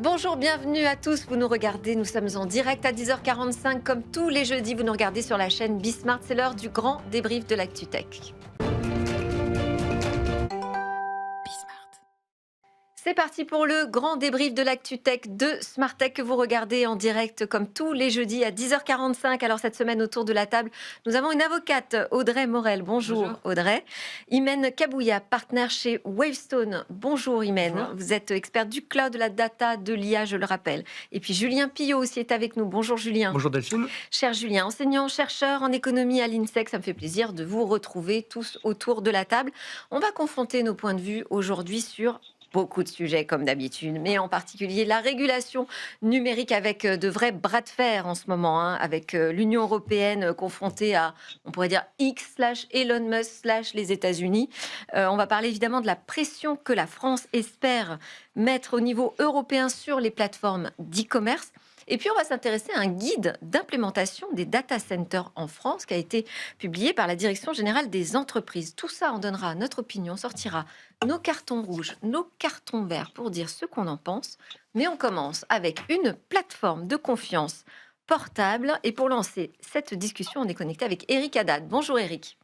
Bonjour, bienvenue à tous. Vous nous regardez, nous sommes en direct à 10h45 comme tous les jeudis. Vous nous regardez sur la chaîne Bismart. C'est l'heure du grand débrief de l'ActuTech. C'est parti pour le grand débrief de l'ActuTech de Smartech que vous regardez en direct comme tous les jeudis à 10h45. Alors cette semaine autour de la table, nous avons une avocate, Audrey Morel. Bonjour, Bonjour. Audrey. Imen Kabouya, partenaire chez Wavestone. Bonjour Imen. Bonjour. Vous êtes expert du cloud, de la data, de l'IA, je le rappelle. Et puis Julien Pillot aussi est avec nous. Bonjour Julien. Bonjour Delphine. Cher Julien, enseignant, chercheur en économie à l'INSEC, ça me fait plaisir de vous retrouver tous autour de la table. On va confronter nos points de vue aujourd'hui sur beaucoup de sujets comme d'habitude, mais en particulier la régulation numérique avec de vrais bras de fer en ce moment, avec l'Union européenne confrontée à, on pourrait dire, X slash Elon Musk slash les États-Unis. On va parler évidemment de la pression que la France espère mettre au niveau européen sur les plateformes d'e-commerce. Et puis, on va s'intéresser à un guide d'implémentation des data centers en France qui a été publié par la Direction générale des entreprises. Tout ça en donnera notre opinion, sortira nos cartons rouges, nos cartons verts pour dire ce qu'on en pense. Mais on commence avec une plateforme de confiance portable. Et pour lancer cette discussion, on est connecté avec Eric Haddad. Bonjour Eric.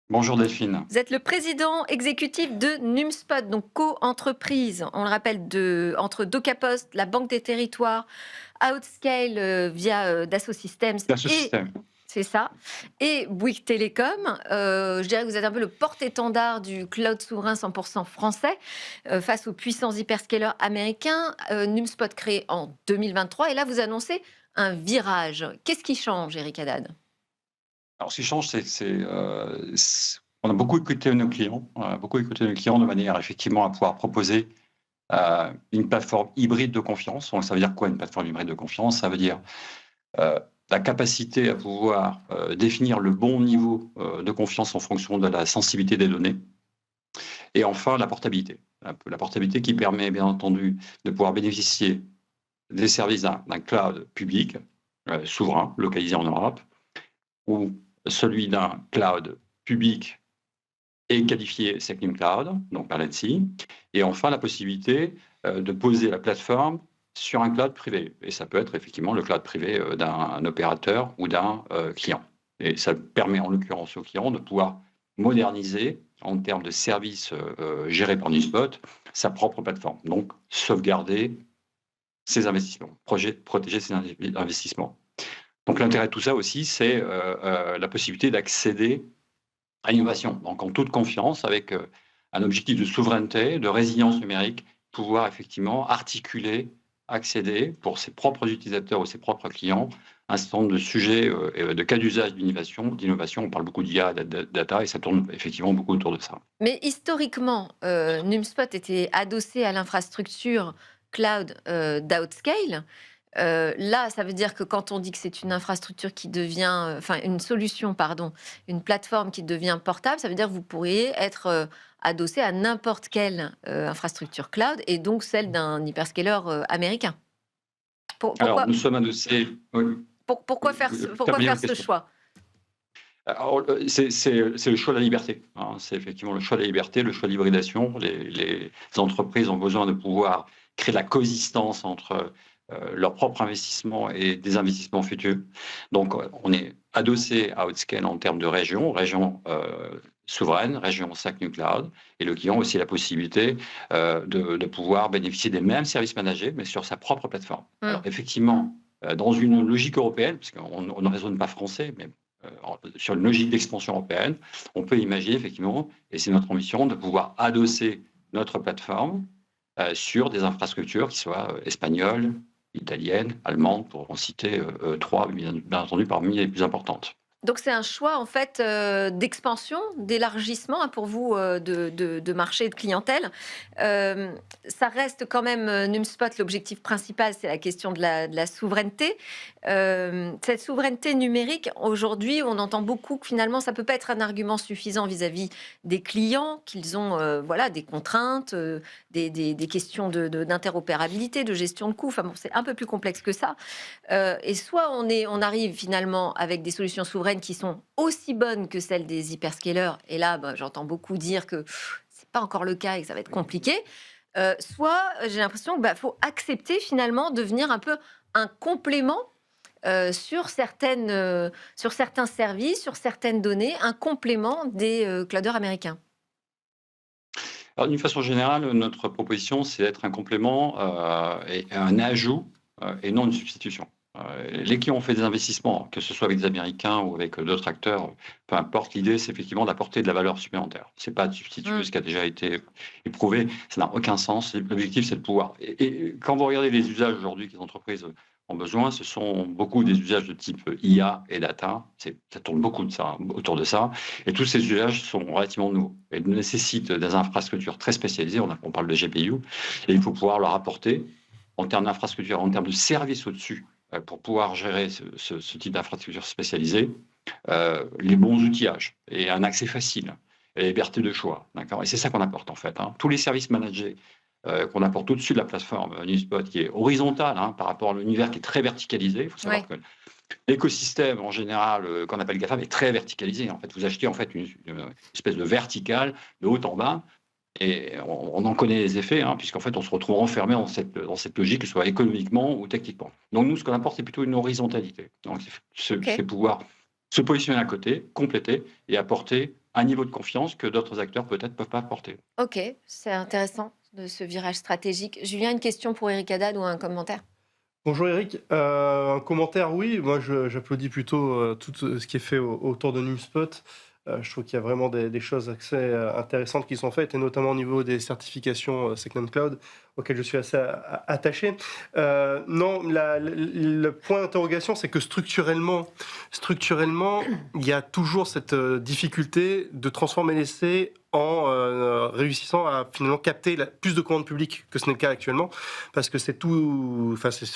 Bonjour Delphine. Vous êtes le président exécutif de Numspot, donc co-entreprise, on le rappelle, entre DocaPost, la Banque des Territoires, Outscale via Dassault Systems. C'est ça. Et Bouygues Télécom, je dirais que vous êtes un peu le porte-étendard du cloud souverain 100% français face aux puissants hyperscalers américains. Numspot créé en 2023 et là vous annoncez un virage. Qu'est-ce qui change, Eric Haddad ? Alors, ce qui change, on a beaucoup écouté nos clients, de manière effectivement à pouvoir proposer une plateforme hybride de confiance. Donc, ça veut dire quoi une plateforme hybride de confiance? Ça veut dire la capacité à pouvoir définir le bon niveau de confiance en fonction de la sensibilité des données. Et enfin, la portabilité. La portabilité qui permet, bien entendu, de pouvoir bénéficier des services d'un cloud public, souverain, localisé en Europe, ou celui d'un cloud public et qualifié Second Cloud, donc par l'ANSSI, et enfin la possibilité de poser la plateforme sur un cloud privé. Et ça peut être effectivement le cloud privé d'un opérateur ou d'un client. Et ça permet en l'occurrence au client de pouvoir moderniser en termes de services gérés par Numspot sa propre plateforme. Donc sauvegarder ses investissements, protéger ses investissements. Donc l'intérêt de tout ça aussi, c'est la possibilité d'accéder à l'innovation. Donc en toute confiance, avec un objectif de souveraineté, de résilience numérique, pouvoir effectivement articuler, accéder pour ses propres utilisateurs ou ses propres clients un certain nombre de sujets et de cas d'usage d'innovation. On parle beaucoup d'IA, de data, et ça tourne effectivement beaucoup autour de ça. Mais historiquement, Numspot était adossé à l'infrastructure cloud d'Outscale. Là, ça veut dire que quand on dit que c'est une infrastructure qui devient, une solution, pardon, une plateforme qui devient portable, ça veut dire que vous pourriez être adossé à n'importe quelle infrastructure cloud et donc celle d'un hyperscaler américain. Alors, nous sommes adossés. Pourquoi faire ce choix ? Alors, c'est le choix de la liberté. C'est effectivement le choix de la liberté, le choix de l'hybridation. Les entreprises ont besoin de pouvoir créer de la coexistence entre leur propre investissement et des investissements futurs. Donc, on est adossé à Outscale en termes de région souveraine, région SAC Cloud, et le client a aussi la possibilité de pouvoir bénéficier des mêmes services managés, mais sur sa propre plateforme. Alors, effectivement, dans une logique européenne, puisqu'on ne raisonne pas français, mais sur une logique d'expansion européenne, on peut imaginer effectivement, et c'est notre ambition, de pouvoir adosser notre plateforme sur des infrastructures qui soient espagnoles, italiennes, allemandes, pour en citer trois, bien entendu, parmi les plus importantes. Donc c'est un choix en fait d'expansion, d'élargissement pour vous de marché et de clientèle. Ça reste quand même Numspot, l'objectif principal, c'est la question de la souveraineté. Cette souveraineté numérique, aujourd'hui, on entend beaucoup que finalement, ça peut pas être un argument suffisant vis-à-vis des clients, qu'ils ont des contraintes, des questions d'interopérabilité, de gestion de coûts. Enfin bon, c'est un peu plus complexe que ça. Et soit on arrive finalement avec des solutions souveraines qui sont aussi bonnes que celles des hyperscalers. Et là, j'entends beaucoup dire que c'est pas encore le cas et que ça va être compliqué. Soit j'ai l'impression qu'il faut accepter finalement de devenir un peu un complément sur certains services, sur certaines données, un complément des cloudeurs américains. Alors, d'une façon générale, notre proposition, c'est d'être un complément, et un ajout, et non une substitution. Les clients ont fait des investissements, que ce soit avec des Américains ou avec, d'autres acteurs, peu importe. L'idée, c'est effectivement d'apporter de la valeur supplémentaire. C'est pas de substituer Mmh. ce qui a déjà été éprouvé, ça n'a aucun sens. L'objectif, c'est de pouvoir et quand vous regardez les usages aujourd'hui que les entreprises ont besoin, ce sont beaucoup des usages de type IA et data. Ça tourne beaucoup de ça, autour de ça. Et tous ces usages sont relativement nouveaux et nécessitent des infrastructures très spécialisées. On parle de GPU et il faut pouvoir leur apporter, en termes d'infrastructure, en termes de services au-dessus, pour pouvoir gérer ce type d'infrastructure spécialisée, les bons outillages et un accès facile et liberté de choix. D'accord. Et c'est ça qu'on apporte en fait. Tous les services managés qu'on apporte au-dessus de la plateforme NewSpot, qui est horizontale par rapport à l'univers qui est très verticalisé. Il faut savoir Ouais. que l'écosystème, en général, qu'on appelle GAFAM, est très verticalisé. En fait, vous achetez en fait une espèce de verticale de haut en bas, et on en connaît les effets, puisqu'en fait, on se retrouve enfermé dans cette logique, que ce soit économiquement ou techniquement. Donc nous, ce qu'on apporte, c'est plutôt une horizontalité. Donc c'est OK. pouvoir se positionner à côté, compléter et apporter un niveau de confiance que d'autres acteurs peut-être peuvent pas apporter. OK, c'est intéressant de ce virage stratégique. Julien, une question pour Eric Haddad ou un commentaire? Bonjour Eric, un commentaire, oui, moi j'applaudis plutôt tout ce qui est fait autour de NumSpot. Je trouve qu'il y a vraiment des choses assez intéressantes qui sont faites, et notamment au niveau des certifications Second Cloud, auxquelles je suis assez attaché. Non, le point d'interrogation, c'est que structurellement, il y a toujours cette difficulté de transformer l'essai en réussissant à finalement capter plus de commandes publiques que ce n'est le cas actuellement, parce que c'est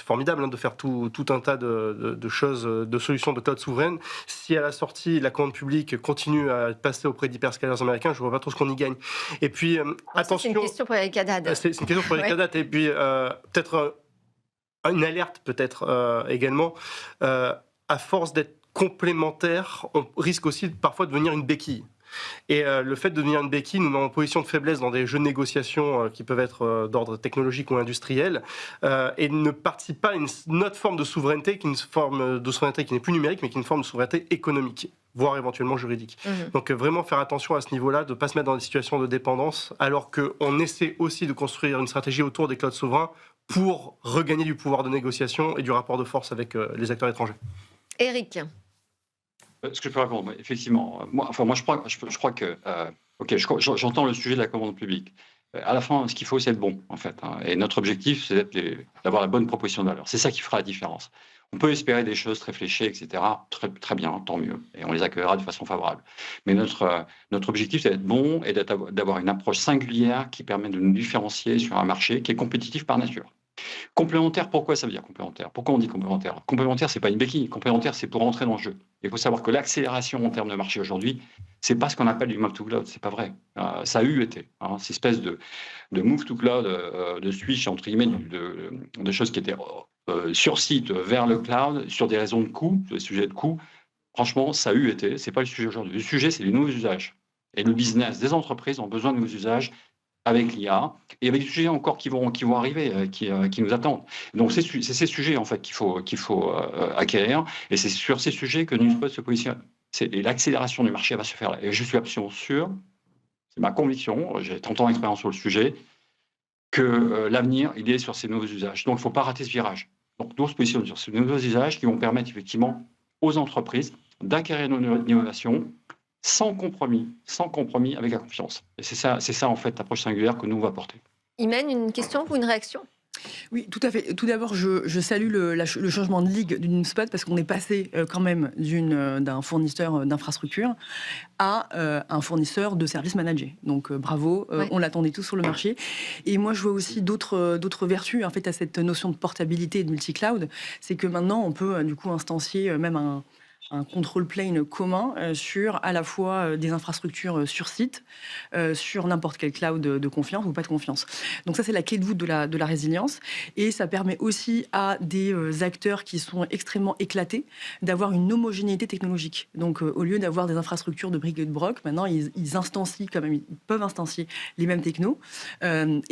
formidable de faire tout un tas de choses, de solutions de cloud souveraine. Si à la sortie la commande publique continue à passer auprès d'hyperscalers américains, je ne vois pas trop ce qu'on y gagne. Et puis Alors ça, c'est attention, une question pour Eric Haddad. c'est une question pour les Ouais. cadets, et puis peut-être une alerte également. À force d'être complémentaire, on risque aussi parfois de devenir une béquille. Et le fait de devenir une béquille nous met en position de faiblesse dans des jeux de négociation qui peuvent être d'ordre technologique ou industriel, et ne participe pas à une autre forme de souveraineté, qui est une forme de souveraineté qui n'est plus numérique, mais qui est une forme de souveraineté économique, voire éventuellement juridique. Mhm. Donc vraiment faire attention à ce niveau-là, de ne pas se mettre dans des situations de dépendance, alors qu'on essaie aussi de construire une stratégie autour des clouds souverains pour regagner du pouvoir de négociation et du rapport de force avec les acteurs étrangers. Eric, Ce que je peux répondre, oui, effectivement. Moi, je crois que, ok, j'entends le sujet de la commande publique. À la fin, ce qu'il faut, c'est être bon, en fait. Et notre objectif, c'est d'avoir la bonne proposition de valeur. C'est ça qui fera la différence. On peut espérer des choses très fléchées, etc. Très, très bien, tant mieux. Et on les accueillera de façon favorable. Mais notre objectif, c'est d'être bon et d'avoir une approche singulière qui permet de nous différencier sur un marché qui est compétitif par nature. Complémentaire, pourquoi ça veut dire complémentaire? Pourquoi on dit complémentaire? Complémentaire, c'est pas une béquille. Complémentaire, c'est pour entrer dans le jeu. Il faut savoir que l'accélération en termes de marché aujourd'hui, c'est pas ce qu'on appelle du move to cloud. C'est pas vrai. Ça a eu été. Cette espèce de move to cloud, de switch entre guillemets de choses qui étaient sur site vers le cloud, sur des raisons de coût, sur des sujets de coût. Franchement, ça a eu été. C'est pas le sujet aujourd'hui. Le sujet, c'est les nouveaux usages. Et le business des entreprises ont besoin de nouveaux usages avec l'IA et avec des sujets encore qui vont arriver, qui nous attendent. Donc c'est ces sujets en fait qu'il faut acquérir, et c'est sur ces sujets que NewSpot se positionne. Et l'accélération du marché va se faire là. Et je suis absolument sûr, c'est ma conviction, j'ai 30 ans d'expérience sur le sujet, que l'avenir, il est sur ces nouveaux usages. Donc il ne faut pas rater ce virage. Donc nous, on se positionne sur ces nouveaux usages qui vont permettre effectivement aux entreprises d'acquérir une innovation sans compromis avec la confiance. Et c'est ça en fait l'approche singulière que nous on va porter. Imen, une question ou une réaction? Oui, tout à fait. Tout d'abord, je salue le changement de ligue d'une spot, parce qu'on est passé quand même d'un fournisseur d'infrastructure à un fournisseur de services managés. Donc bravo, Ouais. on l'attendait tous sur le marché. Et moi, je vois aussi d'autres vertus en fait à cette notion de portabilité et de multi-cloud. C'est que maintenant, on peut du coup instancier même un control plane commun sur à la fois des infrastructures sur site, sur n'importe quel cloud de confiance ou pas de confiance. Donc ça, c'est la clé de voûte de la résilience. Et ça permet aussi à des acteurs qui sont extrêmement éclatés d'avoir une homogénéité technologique. Donc au lieu d'avoir des infrastructures de briques et de broc, maintenant, ils instancient quand même, ils peuvent instancier les mêmes technos. Donc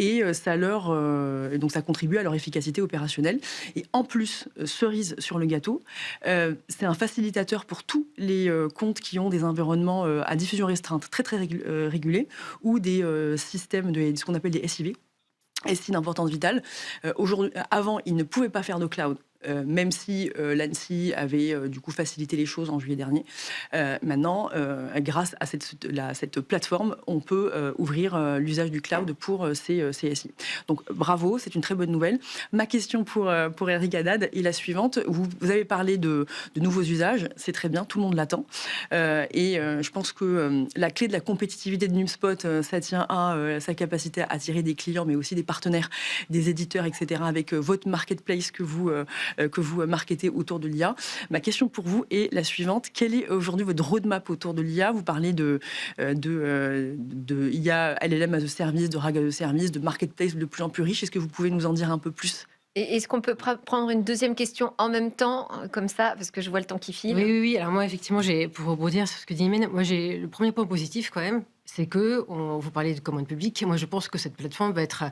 ça contribue à leur efficacité opérationnelle. Et en plus, cerise sur le gâteau, c'est un facilitateur pour tous les comptes qui ont des environnements à diffusion restreinte très très régulés ou des systèmes de ce qu'on appelle des SIV. SI d'importance vitale. Avant, ils ne pouvaient pas faire de cloud. Même si l'ANSSI avait du coup facilité les choses en juillet dernier. Maintenant, grâce à cette plateforme, on peut ouvrir l'usage du cloud pour ces SI. Donc bravo, c'est une très bonne nouvelle. Ma question pour Eric Haddad est la suivante. Vous avez parlé de nouveaux usages, c'est très bien, tout le monde l'attend. Je pense que la clé de la compétitivité de NumSpot, ça tient à sa capacité à attirer des clients, mais aussi des partenaires, des éditeurs, etc., avec votre marketplace que vous marketez autour de l'IA. Ma question pour vous est la suivante. Quelle est aujourd'hui votre roadmap autour de l'IA? Vous parlez de IA, LLM as a service, de RAG as a service, de marketplace de plus en plus riche. Est-ce que vous pouvez nous en dire un peu plus? Et est-ce qu'on peut prendre une deuxième question en même temps, comme ça, parce que je vois le temps qui file? Oui. Alors moi, effectivement, pour rebondir sur ce que dit Imen, moi, j'ai le premier point positif quand même, c'est que vous parlez de commande publique. Moi, je pense que cette plateforme va être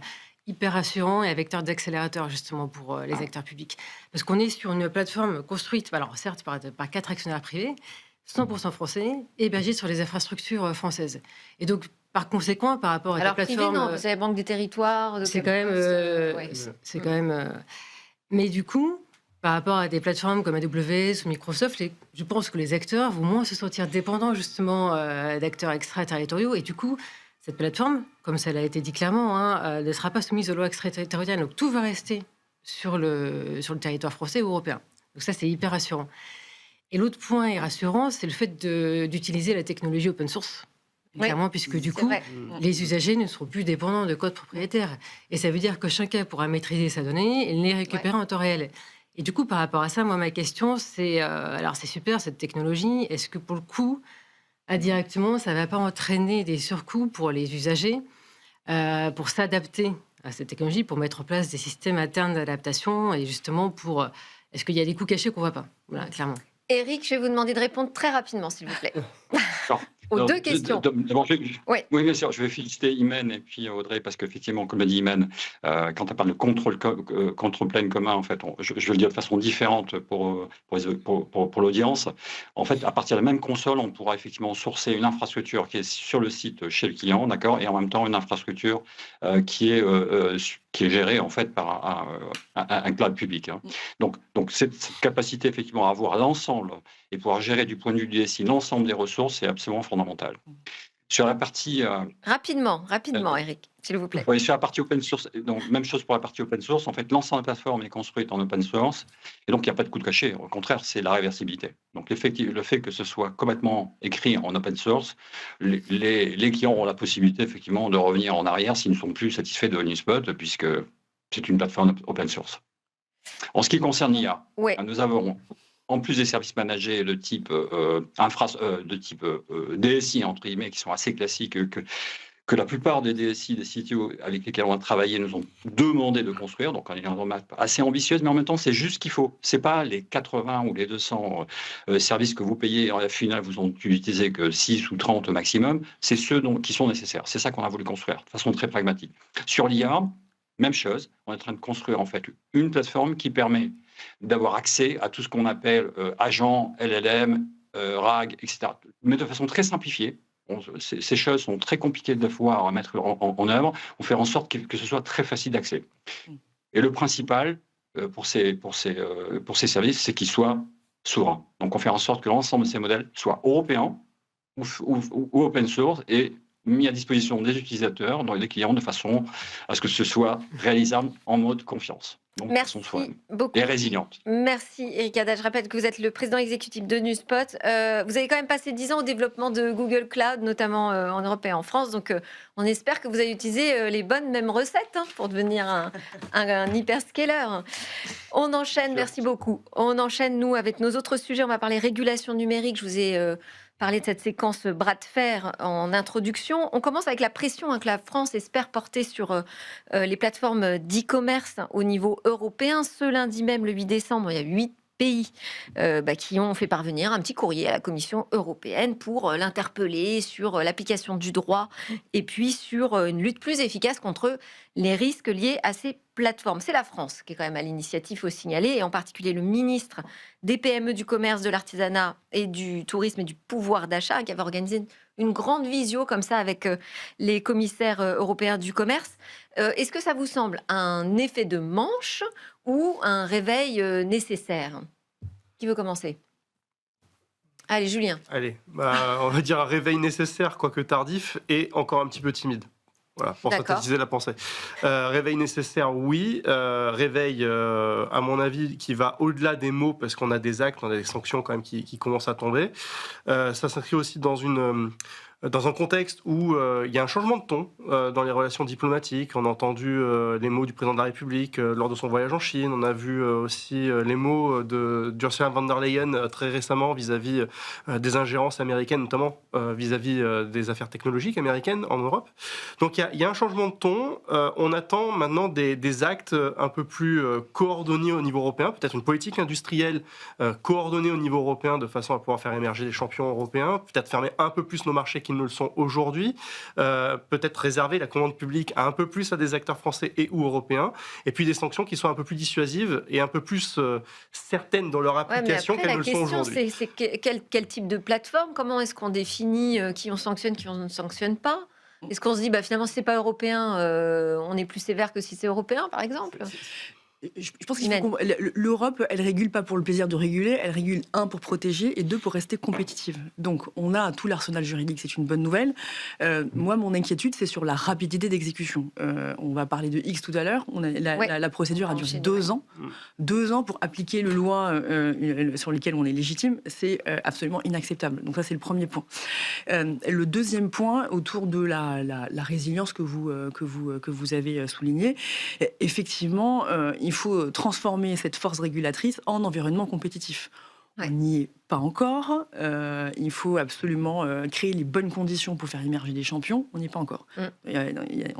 hyper rassurant et un vecteur d'accélérateur justement pour les acteurs publics. Parce qu'on est sur une plateforme construite, alors certes par 4 actionnaires privés, 100% français, hébergée sur les infrastructures françaises. Et donc, par conséquent, par rapport à la plateforme... Alors, vous avez Banque des Territoires... C'est quand même... Mais du coup, par rapport à des plateformes comme AWS ou Microsoft, je pense que les acteurs vont moins se sentir dépendants justement d'acteurs extraterritoriaux. Et du coup, cette plateforme, comme ça l'a été dit clairement, ne sera pas soumise aux lois extraterritoriales. Donc tout va rester sur le territoire français ou européen. Donc ça, c'est hyper rassurant. Et l'autre point rassurant, c'est le fait d'utiliser la technologie open source. Clairement, puisque du coup, les usagers ne seront plus dépendants de code propriétaire. Et ça veut dire que chacun pourra maîtriser sa donnée et les récupérer en temps réel. Et du coup, par rapport à ça, moi, ma question, c'est... alors, c'est super, cette technologie. Est-ce que, pour le coup, indirectement, ça ne va pas entraîner des surcoûts pour les usagers pour s'adapter à cette technologie, pour mettre en place des systèmes internes d'adaptation et justement pour... Est-ce qu'il y a des coûts cachés qu'on ne voit pas? Voilà, clairement. Eric, je vais vous demander de répondre très rapidement, s'il vous plaît. Aux deux questions. D'abord, oui, bien sûr, je vais féliciter Imen et puis Audrey, parce qu'effectivement, comme l'a dit Imen, quand on parle de contrôle plane commun, en fait, je vais le dire de façon différente pour l'audience. En fait, à partir de la même console, on pourra effectivement sourcer une infrastructure qui est sur le site chez le client, d'accord, et en même temps une infrastructure qui est gérée en fait par un cloud public. Hein. Donc cette capacité effectivement à avoir l'ensemble et pouvoir gérer du point de vue du DSI l'ensemble des ressources, c'est absolument fondamental. Sur la partie... Rapidement, Eric, s'il vous plaît. Oui, sur la partie open source, donc même chose pour la partie open source, en fait, l'ensemble de la plateforme est construite en open source, et donc il n'y a pas de coût de cachet, au contraire, c'est la réversibilité. Donc le fait que ce soit complètement écrit en open source, les clients auront la possibilité effectivement de revenir en arrière s'ils ne sont plus satisfaits de NumSpot, puisque c'est une plateforme open source. En ce qui concerne l'IA, nous avons... En plus des services managés de type DSI, entre guillemets, qui sont assez classiques, que la plupart des DSI, des CTO avec lesquels on a travaillé nous ont demandé de construire, donc on est dans une roadmap assez ambitieuse, mais en même temps, c'est juste ce qu'il faut. Ce n'est pas les 80 ou les 200 services que vous payez, en la finale, vous n'en utilisez que 6 ou 30 au maximum, c'est ceux qui sont nécessaires. C'est ça qu'on a voulu construire, de façon très pragmatique. Sur l'IA, même chose, on est en train de construire en fait une plateforme qui permet d'avoir accès à tout ce qu'on appelle agents, LLM, RAG, etc. Mais de façon très simplifiée. Ces choses sont très compliquées de pouvoir mettre en œuvre. On fait en sorte que ce soit très facile d'accès. Et le principal pour ces services, c'est qu'ils soient souverains. Donc on fait en sorte que l'ensemble de ces modèles soient européens ou open source et mis à disposition des utilisateurs, des clients, de façon à ce que ce soit réalisable en mode confiance. Donc, de façon Merci soi-même. beaucoup. Et résiliente. Merci Eric Haddad. Je rappelle que vous êtes le président exécutif de Nuspot. Vous avez quand même passé 10 ans au développement de Google Cloud, notamment en Europe et en France. Donc on espère que vous avez utilisé les bonnes mêmes recettes pour devenir un hyperscaler. On enchaîne, merci beaucoup. On enchaîne, nous, avec nos autres sujets. On va parler régulation numérique. Je vous ai parlé de cette séquence bras de fer en introduction. On commence avec la pression que la France espère porter sur les plateformes d'e-commerce au niveau européen. Ce lundi même, le 8 décembre, il y a 8 pays qui ont fait parvenir un petit courrier à la Commission européenne pour l'interpeller sur l'application du droit et puis sur une lutte plus efficace contre les risques liés à ces plateformes. C'est la France qui est quand même à l'initiative, faut signaler, et en particulier le ministre des PME, du commerce, de l'artisanat et du tourisme et du pouvoir d'achat qui avait organisé une grande visio comme ça avec les commissaires européens du commerce. Est-ce que ça vous semble un effet de manche ou un réveil nécessaire? Qui veut commencer? Allez, Julien. Allez, on va dire un réveil nécessaire, quoique tardif, et encore un petit peu timide. Voilà, pour D'accord. synthétiser la pensée. Réveil nécessaire, oui. Réveil, à mon avis, qui va au-delà des mots, parce qu'on a des actes, on a des sanctions quand même qui commencent à tomber. Ça s'inscrit aussi dans un contexte où il y a un changement de ton dans les relations diplomatiques. On a entendu les mots du président de la République lors de son voyage en Chine. On a vu aussi les mots d'Ursula von der Leyen très récemment vis-à-vis des ingérences américaines, notamment vis-à-vis des affaires technologiques américaines en Europe. Donc il y a un changement de ton. On attend maintenant des actes un peu plus coordonnés au niveau européen, peut-être une politique industrielle coordonnée au niveau européen de façon à pouvoir faire émerger des champions européens, peut-être fermer un peu plus nos marchés qui ne le sont aujourd'hui, peut-être réserver la commande publique un peu plus à des acteurs français et ou européens, et puis des sanctions qui soient un peu plus dissuasives et un peu plus certaines dans leur application qu'elles ne le sont aujourd'hui. C'est quel type de plateforme? Comment est-ce qu'on définit qui on sanctionne, qui on ne sanctionne pas? Est-ce qu'on se dit, finalement, si c'est pas européen, on est plus sévère que si c'est européen, par exemple? Je pense qu'il faut l'Europe, elle régule pas pour le plaisir de réguler, elle régule, un, pour protéger, et deux, pour rester compétitive. Donc, on a tout l'arsenal juridique, c'est une bonne nouvelle. Moi, mon inquiétude, c'est sur la rapidité d'exécution. On va parler de X tout à l'heure. La procédure a duré 2 ans. 2 ans pour appliquer le loi sur lesquelles on est légitime, c'est absolument inacceptable. Donc ça, c'est le premier point. Le deuxième point, autour de la résilience que vous avez souligné, effectivement, il faut transformer cette force régulatrice en environnement compétitif. Ouais. On n'y est pas encore. Il faut absolument créer les bonnes conditions pour faire émerger des champions. On n'y est pas encore.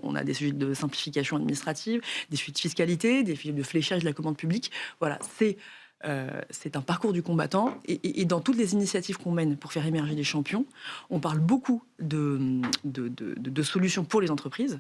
On a des sujets de simplification administrative, des sujets de fiscalité, des sujets de fléchage de la commande publique. Voilà, c'est un parcours du combattant. Et dans toutes les initiatives qu'on mène pour faire émerger des champions, on parle beaucoup de solutions pour les entreprises,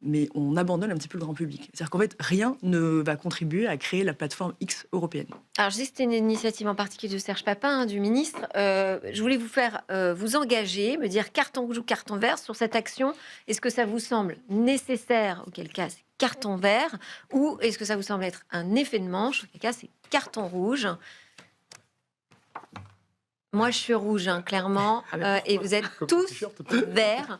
mais on abandonne un petit peu le grand public. C'est-à-dire qu'en fait, rien ne va contribuer à créer la plateforme X européenne. Alors, je dis que c'était une initiative en particulier de Serge Papin, du ministre. Je voulais vous faire vous engager, me dire carton rouge ou carton vert sur cette action. Est-ce que ça vous semble nécessaire, auquel cas c'est carton vert, ou est-ce que ça vous semble être un effet de manche, auquel cas c'est carton rouge? Moi, je suis rouge, clairement, et vous êtes tous verts.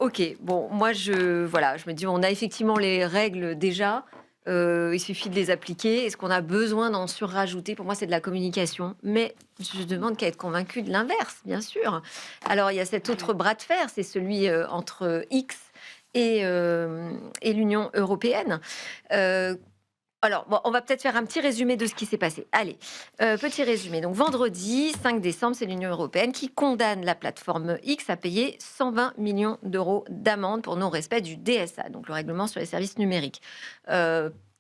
Ok, bon, moi je me dis, on a effectivement les règles déjà, il suffit de les appliquer. Est-ce qu'on a besoin d'en surrajouter? Pour moi, c'est de la communication, mais je demande qu'à être convaincu de l'inverse, bien sûr. Alors, il y a cet autre bras de fer, c'est celui entre X et l'Union européenne. Alors, on va peut-être faire un petit résumé de ce qui s'est passé. Allez, petit résumé. Donc, vendredi 5 décembre, c'est l'Union européenne qui condamne la plateforme X à payer 120 millions d'euros d'amende pour non-respect du DSA, donc le règlement sur les services numériques.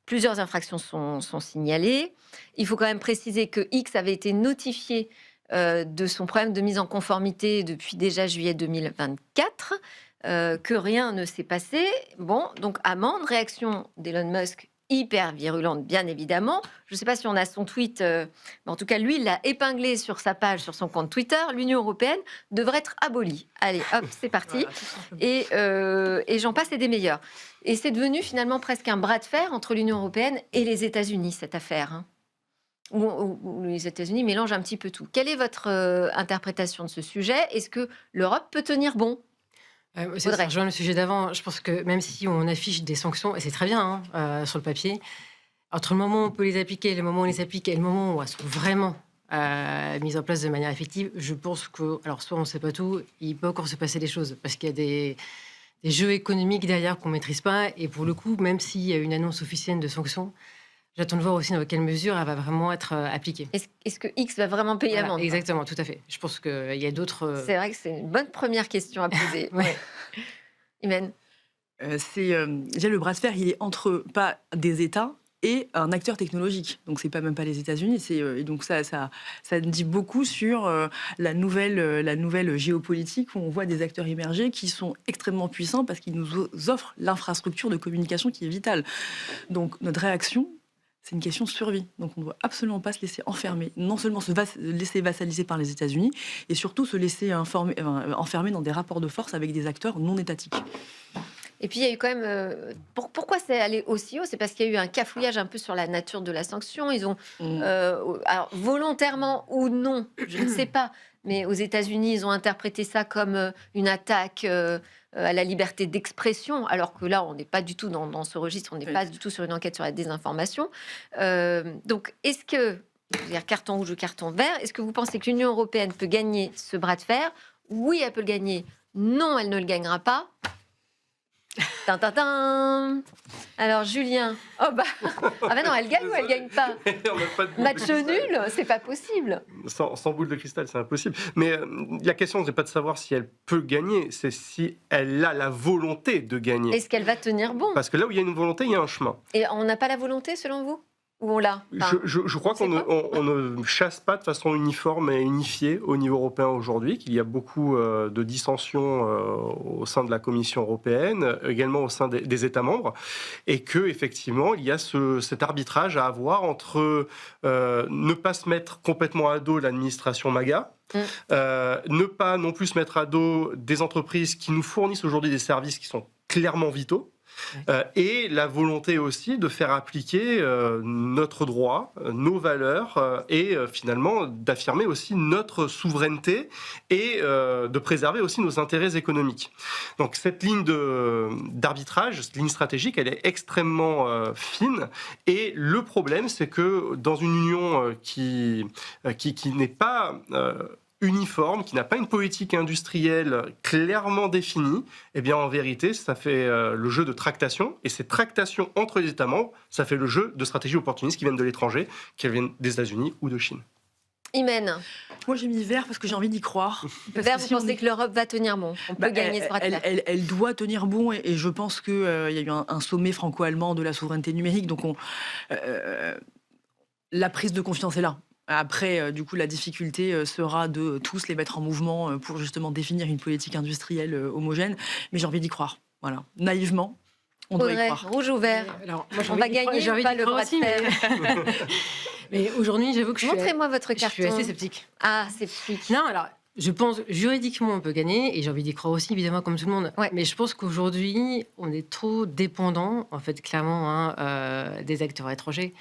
Plusieurs infractions sont signalées. Il faut quand même préciser que X avait été notifié de son problème de mise en conformité depuis déjà juillet 2024, que rien ne s'est passé. Bon, donc amende, réaction d'Elon Musk, hyper virulente, bien évidemment. Je ne sais pas si on a son tweet, mais en tout cas, lui, il l'a épinglé sur sa page, sur son compte Twitter. L'Union européenne devrait être abolie. Allez, hop, c'est parti. Voilà, et j'en passe et des meilleurs. Et c'est devenu finalement presque un bras de fer entre l'Union européenne et les États-Unis, cette affaire. Où les États-Unis mélangent un petit peu tout. Quelle est votre interprétation de ce sujet? Est-ce que l'Europe peut tenir bon? Ça Audrey. rejoint le sujet d'avant. Je pense que même si on affiche des sanctions, et c'est très bien sur le papier, entre le moment où on peut les appliquer, le moment où on les applique et le moment où elles sont vraiment mises en place de manière effective, je pense que, alors soit on ne sait pas tout, il peut encore se passer des choses, parce qu'il y a des jeux économiques derrière qu'on ne maîtrise pas, et pour le coup, même s'il y a une annonce officielle de sanctions, j'attends de voir aussi dans quelle mesure elle va vraiment être appliquée. Est-ce que X va vraiment payer Voilà, l'amende? exactement, tout à fait. Je pense qu'il y a d'autres... C'est vrai que c'est une bonne première question à poser. Ouais. Imen. Déjà, le bras de fer, il est entre pas des États et un acteur technologique. Donc, c'est pas même pas les États-Unis. Et donc, ça dit beaucoup sur la nouvelle géopolitique où on voit des acteurs émerger qui sont extrêmement puissants parce qu'ils nous offrent l'infrastructure de communication qui est vitale. Donc, notre réaction, c'est une question de survie. Donc, on ne doit absolument pas se laisser enfermer. Non seulement laisser vassaliser par les États-Unis, et surtout se laisser enfermer dans des rapports de force avec des acteurs non étatiques. Et puis, il y a eu quand même... pourquoi c'est allé aussi haut? C'est parce qu'il y a eu un cafouillage un peu sur la nature de la sanction. Ils ont, alors, volontairement ou non, je ne sais pas, mais aux États-Unis, ils ont interprété ça comme une attaque à la liberté d'expression, alors que là, on n'est pas du tout dans ce registre, on n'est pas du tout sur une enquête sur la désinformation. Donc, est-ce que, je veux dire, carton rouge ou carton vert, est-ce que vous pensez que l'Union européenne peut gagner ce bras de fer? Oui, elle peut le gagner. Non, elle ne le gagnera pas. Tintintin. Alors Julien, oh bah, ah bah non, elle gagne ou elle gagne pas? On n'a pas de boule de Match cristal. nul, c'est pas possible. Sans boule de cristal, c'est impossible. Mais la question, c'est pas de savoir si elle peut gagner, c'est si elle a la volonté de gagner. Est-ce qu'elle va tenir bon? Parce que là où il y a une volonté, il y a un chemin. Et on n'a pas la volonté selon vous? Ou on l'a? Enfin, Je crois on sait qu'on ne chasse pas de façon uniforme et unifiée au niveau européen aujourd'hui, qu'il y a beaucoup de dissensions au sein de la Commission européenne, également au sein des États membres, et que effectivement il y a cet arbitrage à avoir entre ne pas se mettre complètement à dos l'administration MAGA, ne pas non plus se mettre à dos des entreprises qui nous fournissent aujourd'hui des services qui sont clairement vitaux. Et la volonté aussi de faire appliquer notre droit, nos valeurs et finalement d'affirmer aussi notre souveraineté et de préserver aussi nos intérêts économiques. Donc cette ligne d'arbitrage, cette ligne stratégique, elle est extrêmement fine et le problème c'est que dans une union qui n'est pas uniforme, qui n'a pas une politique industrielle clairement définie, eh bien en vérité, ça fait le jeu de tractation, et ces tractations entre les États membres, ça fait le jeu de stratégies opportunistes qui viennent de l'étranger, qui viennent des États-Unis ou de Chine. Imen, Moi, j'ai mis vert parce que j'ai envie d'y croire. Parce vert, que vous si on pensez est- que l'Europe va tenir bon? On peut gagner ce bras de fer. elle doit tenir bon et je pense qu'il y a eu un sommet franco-allemand de la souveraineté numérique. Donc, la prise de confiance est là. Après, du coup, la difficulté sera de tous les mettre en mouvement pour justement définir une politique industrielle homogène. Mais j'ai envie d'y croire. Voilà. Naïvement, on doit y Audrey, croire. rouge ou vert? Alors, moi, j'ai On envie va d'y croire- gagner j'ai ou envie pas d'y le croire bras de aussi, fer? mais aujourd'hui, j'avoue que Montrez-moi votre je carton. suis assez sceptique. Ah, sceptique. Non, alors, je pense juridiquement on peut gagner, et j'ai envie d'y croire aussi, évidemment, comme tout le monde. Ouais. Mais je pense qu'aujourd'hui, on est trop dépendant, en fait, clairement, des acteurs étrangers.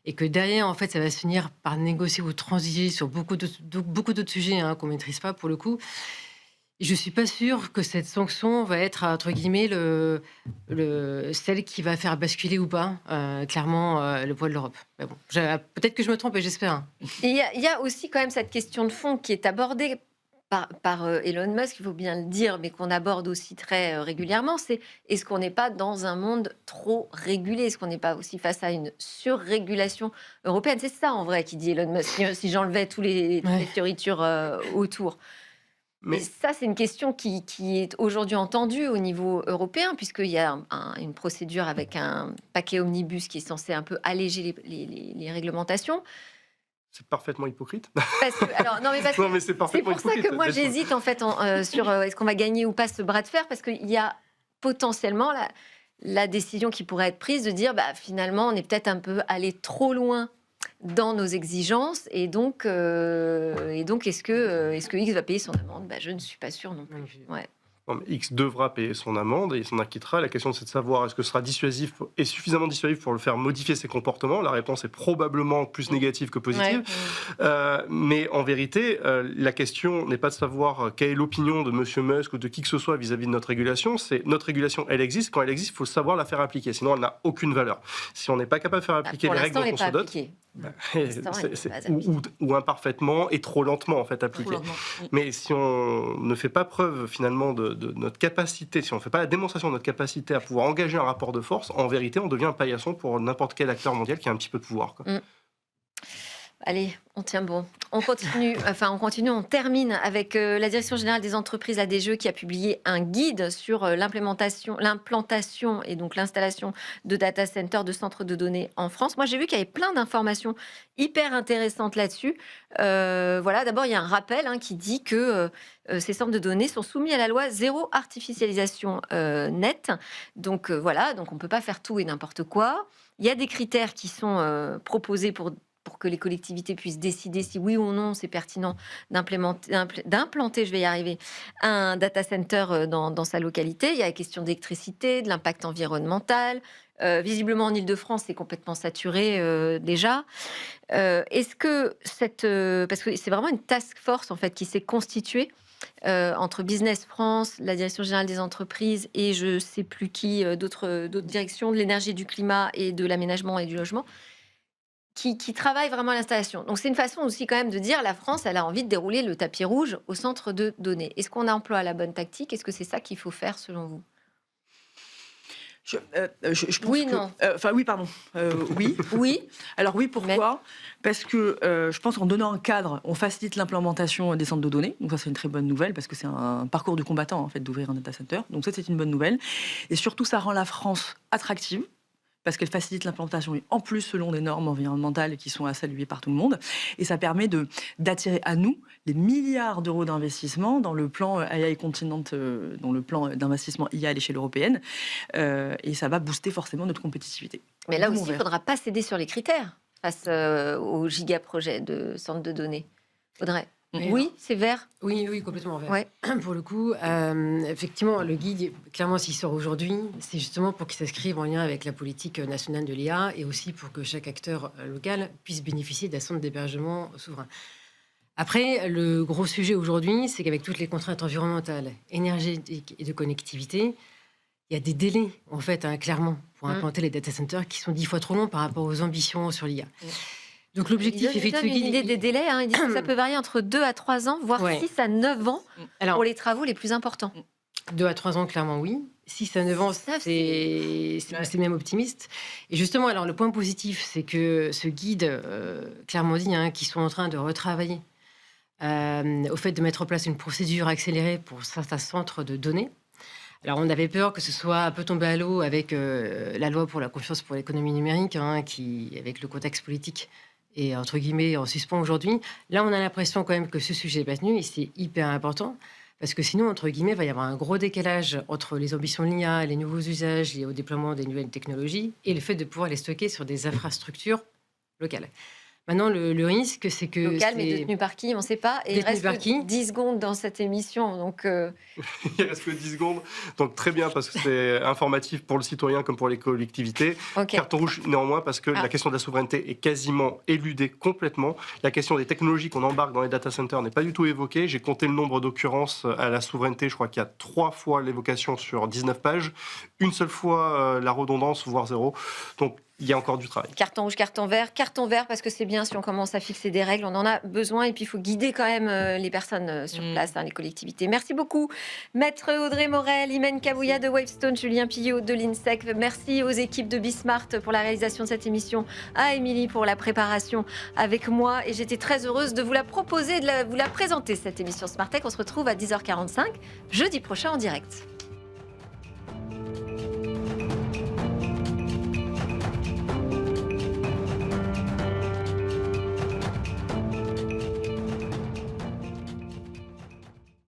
Et que derrière, en fait, ça va se finir par négocier ou transiger sur beaucoup d'autres sujets qu'on ne maîtrise pas, pour le coup. Et je ne suis pas sûre que cette sanction va être, entre guillemets, celle qui va faire basculer ou pas, clairement, le poids de l'Europe. Mais bon, peut-être que je me trompe, et j'espère. Et il y a aussi quand même cette question de fond qui est abordée par Elon Musk, il faut bien le dire, mais qu'on aborde aussi très régulièrement, c'est est-ce qu'on n'est pas dans un monde trop régulé? Est-ce qu'on n'est pas aussi face à une surrégulation européenne? C'est ça en vrai qui dit Elon Musk, si j'enlevais toutes les fioritures autour. Mais Et ça, c'est une question qui est aujourd'hui entendue au niveau européen, puisqu'il y a une procédure avec un paquet omnibus qui est censé un peu alléger les réglementations. c'est parfaitement hypocrite. Parce que, alors, non, mais parce que Non, mais c'est c'est parfaitement pour ça hypocrite. que moi j'hésite en fait sur est-ce qu'on va gagner ou pas ce bras de fer, parce qu'il y a potentiellement la décision qui pourrait être prise de dire bah, finalement on est peut-être un peu allé trop loin dans nos exigences et donc est-ce que X va payer son amende? Bah, je ne suis pas sûre non plus. Ouais. Non, mais X devra payer son amende et il s'en acquittera. La question, c'est de savoir est-ce que ce sera dissuasif et suffisamment dissuasif pour le faire modifier ses comportements. La réponse est probablement plus négative que positive. Mais en vérité, la question n'est pas de savoir quelle est l'opinion de M. Musk ou de qui que ce soit vis-à-vis de notre régulation. C'est notre régulation, elle existe. Quand elle existe, il faut savoir la faire appliquer. Sinon, elle n'a aucune valeur. Si on n'est pas capable de faire appliquer les règles dont on se dote, ou imparfaitement et trop lentement en fait appliqué. Mais si on ne fait pas preuve finalement de notre capacité, si on ne fait pas la démonstration de notre capacité à pouvoir engager un rapport de force, en vérité on devient un paillasson pour n'importe quel acteur mondial qui a un petit peu de pouvoir, quoi. Allez, on tient bon. On continue, on termine avec la Direction générale des entreprises ADGE qui a publié un guide sur l'implantation et donc l'installation de data centers, de centres de données en France. Moi, j'ai vu qu'il y avait plein d'informations hyper intéressantes là-dessus. D'abord, il y a un rappel qui dit que ces centres de données sont soumis à la loi zéro artificialisation nette. Donc, donc on ne peut pas faire tout et n'importe quoi. Il y a des critères qui sont proposés pour que les collectivités puissent décider si oui ou non c'est pertinent d'implanter, un data center dans sa localité. Il y a la question d'électricité, de l'impact environnemental. Visiblement, en Ile-de-France, c'est complètement saturé déjà. Est-ce que parce que c'est vraiment une task force en fait qui s'est constituée entre Business France, la Direction générale des entreprises et je ne sais plus qui, d'autres directions de l'énergie, du climat et de l'aménagement et du logement, qui travaillent vraiment à l'installation. Donc c'est une façon aussi quand même de dire la France, elle a envie de dérouler le tapis rouge au centre de données. Est-ce qu'on emploie la bonne tactique? Est-ce que c'est ça qu'il faut faire selon vous? Je pense oui, que, non. Oui, pardon. Oui. Oui. Alors oui, pourquoi? Parce que je pense qu'en donnant un cadre, on facilite l'implémentation des centres de données. Donc ça, c'est une très bonne nouvelle parce que c'est un parcours du combattant en fait d'ouvrir un data center. Donc ça, c'est une bonne nouvelle. Et surtout, ça rend la France attractive, parce qu'elle facilite l'implantation, et en plus selon des normes environnementales qui sont à saluer par tout le monde. Et ça permet d'attirer à nous les milliards d'euros d'investissement dans le plan AI Continent, dans le plan d'investissement IA à l'échelle européenne. Et ça va booster forcément notre compétitivité. Mais là aussi, il ne faudra pas céder sur les critères face aux giga-projets de centres de données. Audrey? Oui, c'est vert. Oui, complètement vert. Ouais. Pour le coup, effectivement, le guide, clairement, s'il sort aujourd'hui, c'est justement pour qu'il s'inscrive en lien avec la politique nationale de l'IA et aussi pour que chaque acteur local puisse bénéficier d'un centre d'hébergement souverain. Après, le gros sujet aujourd'hui, c'est qu'avec toutes les contraintes environnementales, énergétiques et de connectivité, il y a des délais, en fait, clairement, pour implanter les data centers qui sont 10 fois trop longs par rapport aux ambitions sur l'IA. Donc l'objectif, effectivement, une idée des délais. Il dit que ça peut varier entre 2 à 3 ans, voire 6 à 9 ans pour les travaux les plus importants. 2 à 3 ans, clairement, oui. 6 à 9 ans, c'est même optimiste. Et justement, alors le point positif, c'est que ce guide clairement dit qu'ils sont en train de retravailler au fait de mettre en place une procédure accélérée pour certains centres de données. Alors, on avait peur que ce soit un peu tombé à l'eau avec la loi pour la confiance pour l'économie numérique, qui, avec le contexte politique, est entre guillemets en suspens aujourd'hui. Là, on a l'impression quand même que ce sujet est pas tenu et c'est hyper important parce que sinon, entre guillemets, il va y avoir un gros décalage entre les ambitions de l'IA, les nouveaux usages liés au déploiement des nouvelles technologies et le fait de pouvoir les stocker sur des infrastructures locales. Maintenant, le risque, c'est que... Local, mais détenu par qui? On ne sait pas. Et il reste que 10 secondes dans cette émission. Donc Il reste que 10 secondes. Donc très bien, parce que c'est informatif pour le citoyen comme pour les collectivités. Carton rouge, néanmoins, parce que la question de la souveraineté est quasiment éludée complètement. La question des technologies qu'on embarque dans les data centers n'est pas du tout évoquée. J'ai compté le nombre d'occurrences à la souveraineté. Je crois qu'il y a 3 fois l'évocation sur 19 pages. Une seule fois la redondance, voire 0. Donc, il y a encore du travail. Carton rouge, carton vert. Carton vert parce que c'est bien si on commence à fixer des règles. On en a besoin et puis il faut guider quand même les personnes sur place, les collectivités. Merci beaucoup. Maître Audrey Morel, Imen Kabouya de Wavestone, Julien Pillot de l'INSEC. Merci aux équipes de Bismart pour la réalisation de cette émission, à Émilie pour la préparation avec moi. Et j'étais très heureuse de vous la proposer, de vous la présenter, cette émission Smart Tech. On se retrouve à 10h45 jeudi prochain en direct.